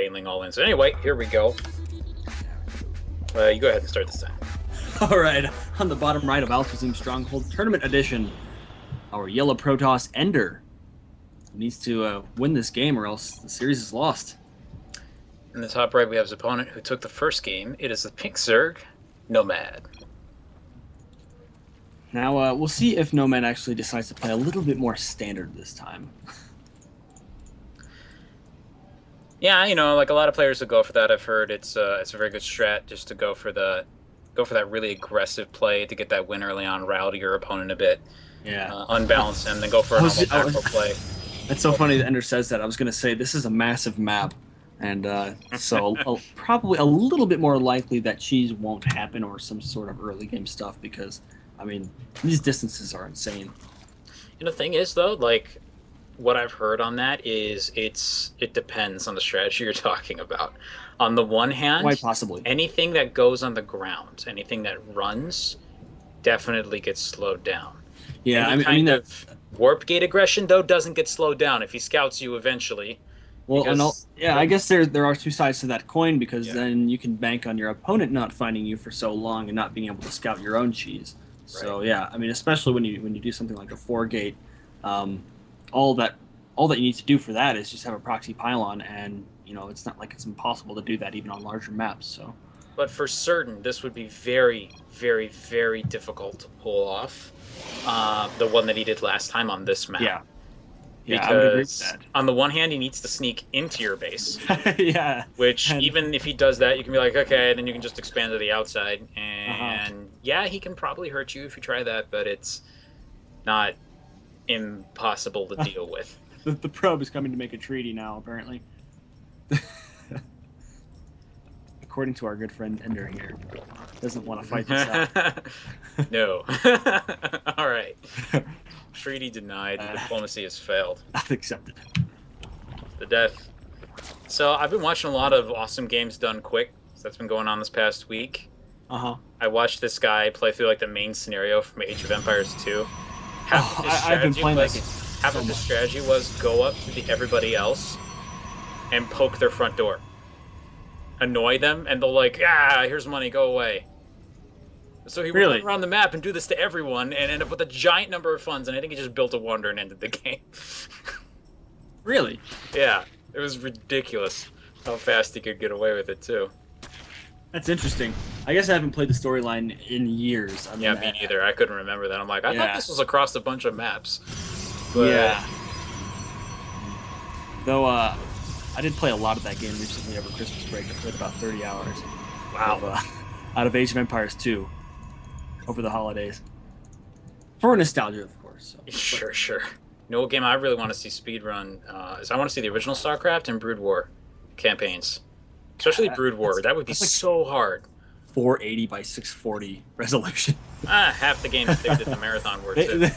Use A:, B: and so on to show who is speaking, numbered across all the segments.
A: Baneling all in. So anyway, here we go. You go ahead and start this time.
B: All right, on the bottom right of Alphazim Stronghold Tournament Edition, our yellow Protoss Ender needs to win this game or else the series is lost.
A: In the top right, we have his opponent who took the first game. It is the pink Zerg, Nomad.
B: Now, we'll see if Nomad actually decides to play a little bit more standard this time.
A: Yeah, like a lot of players will go for that. I've heard it's a very good strat just to go for that really aggressive play to get that win early on, rile your opponent a bit, unbalance him, then go for a normal macro play.
B: That's so funny that Ender says that. I was going to say this is a massive map, and so probably a little bit more likely that cheese won't happen or some sort of early game stuff because, I mean, these distances are insane.
A: The thing is, though, like, what I've heard on that is it depends on the strategy you're talking about. On the one hand,
B: quite possibly,
A: anything that goes on the ground, anything that runs, definitely gets slowed down.
B: Yeah,
A: I mean that warp gate aggression though doesn't get slowed down if he scouts you eventually.
B: Well, I guess there are two sides to that coin because then you can bank on your opponent not finding you for so long and not being able to scout your own cheese. So yeah, I mean, especially when you do something like a 4-gate, all that you need to do for that is just have a proxy pylon, and it's not like it's impossible to do that even on larger maps. So,
A: but for certain, this would be very, very, very difficult to pull off. The one that he did last time on this map.
B: Yeah,
A: because
B: I would agree with that.
A: On the one hand, he needs to sneak into your base.
B: Yeah.
A: Which even if he does that, you can be like, okay, then you can just expand to the outside, and yeah, he can probably hurt you if you try that, but it's not impossible to deal with.
B: The probe is coming to make a treaty now, apparently. According to our good friend Ender here, doesn't want to fight this out.
A: No. All right. Treaty denied. Diplomacy has failed.
B: Not accepted.
A: The death. So I've been watching a lot of awesome games done quick. So that's been going on this past week. I watched this guy play through like the main scenario from Age of Empires 2.
B: I've been playing that game.
A: Half of the strategy was go up to everybody else and poke their front door. Annoy them, and they'll like, here's money, go away. So he would run around the map and do this to everyone and end up with a giant number of funds, and I think he just built a wonder and ended the game.
B: Really?
A: Yeah, it was ridiculous how fast he could get away with it, too.
B: That's interesting. I guess I haven't played the storyline in years. I mean,
A: me neither. I couldn't remember that. I'm like, I thought this was across a bunch of maps. But...
B: yeah. Though, I did play a lot of that game recently over Christmas break. I played about 30 hours.
A: Wow.
B: Out of Age of Empires 2 over the holidays. For nostalgia, of course. So.
A: Sure. You know what game I really want to see speedrun is I want to see the original StarCraft and Brood War campaigns. Especially Brood War. That would be so hard.
B: 480 by 640 resolution.
A: Half the games they did the marathon were too.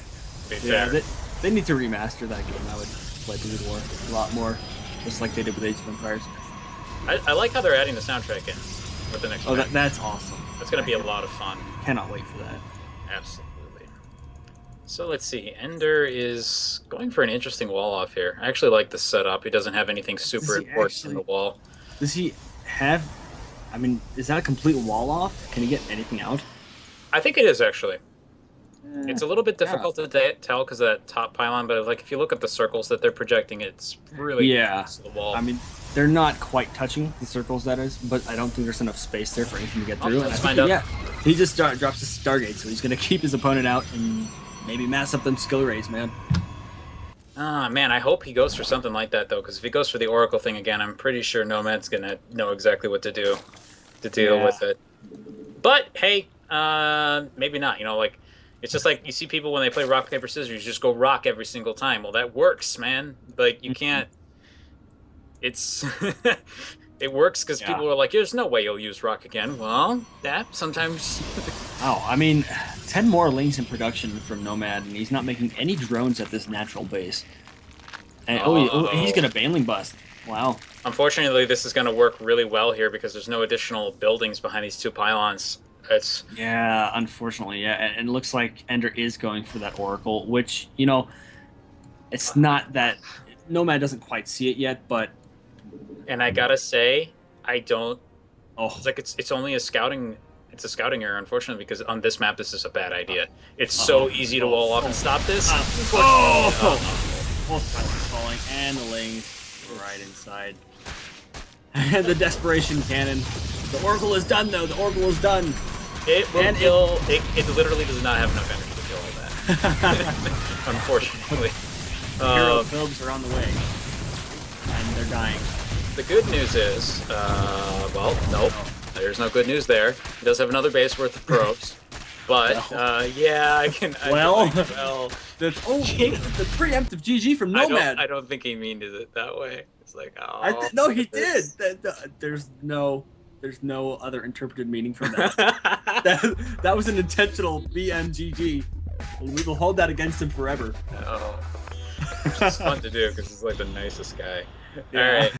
B: They need to remaster that game. I would play Brood War a lot more, just like they did with Age of Empires.
A: I like how they're adding the soundtrack in with the next.
B: That's awesome.
A: That's going to be a lot of fun.
B: Cannot wait for that.
A: Absolutely. So let's see. Ender is going for an interesting wall off here. I actually like the setup. He doesn't have anything super important in the wall.
B: Does he have... I mean, is that a complete wall off? Can he get anything out?
A: I think it is, actually. It's a little bit difficult to tell because of that top pylon, but like if you look at the circles that they're projecting, it's really close to the wall.
B: I mean, they're not quite touching the circles, that is, but I don't think there's enough space there for anything to get through.
A: Let's find out.
B: He just drops his Stargate, so he's going to keep his opponent out and maybe mass up them skill rays, man.
A: Man, I hope he goes for something like that, though, because if he goes for the Oracle thing again, I'm pretty sure Nomad's going to know exactly what to do to deal with it. But, hey, maybe not. Like, it's just like you see people when they play rock, paper, scissors, just go rock every single time. Well, that works, man. Like, you can't... It's... It works because people are like, there's no way you'll use rock again. Well, that sometimes...
B: I mean, 10 more lanes in production from Nomad, and he's not making any drones at this natural base. And, he's going to Baneling bust. Wow.
A: Unfortunately, this is going to work really well here because there's no additional buildings behind these two pylons.
B: Yeah, unfortunately, and it looks like Ender is going for that Oracle, which, it's not that... Nomad doesn't quite see it yet, but
A: And I gotta say, I don't.
B: Oh,
A: It's only a scouting. It's a scouting error, unfortunately, because on this map, this is a bad idea. It's
B: uh-oh.
A: so easy to
B: Oh,
A: wall off and
B: oh,
A: stop this. Unfortunately,
B: oh! Both spots are falling, and the lanes right inside. And the desperation cannon. The Oracle is done, though. The Oracle is done.
A: it will
B: And
A: kill. It literally does not have enough energy to kill all that. Unfortunately.
B: Hero
A: Um,
B: probes are on the way, and they're dying.
A: the good news is, well, nope. There's no good news there. He does have another base worth of probes. But, yeah,
B: Well,
A: well,
B: the preemptive GG from Nomad.
A: I don't think he means it that way. It's like,
B: No, he did.
A: this.
B: There's no other interpreted meaning from that. That was an intentional BMGG, and we will hold that against him forever.
A: Oh, which is fun to do because he's like the nicest guy. All
B: Yeah.
A: right.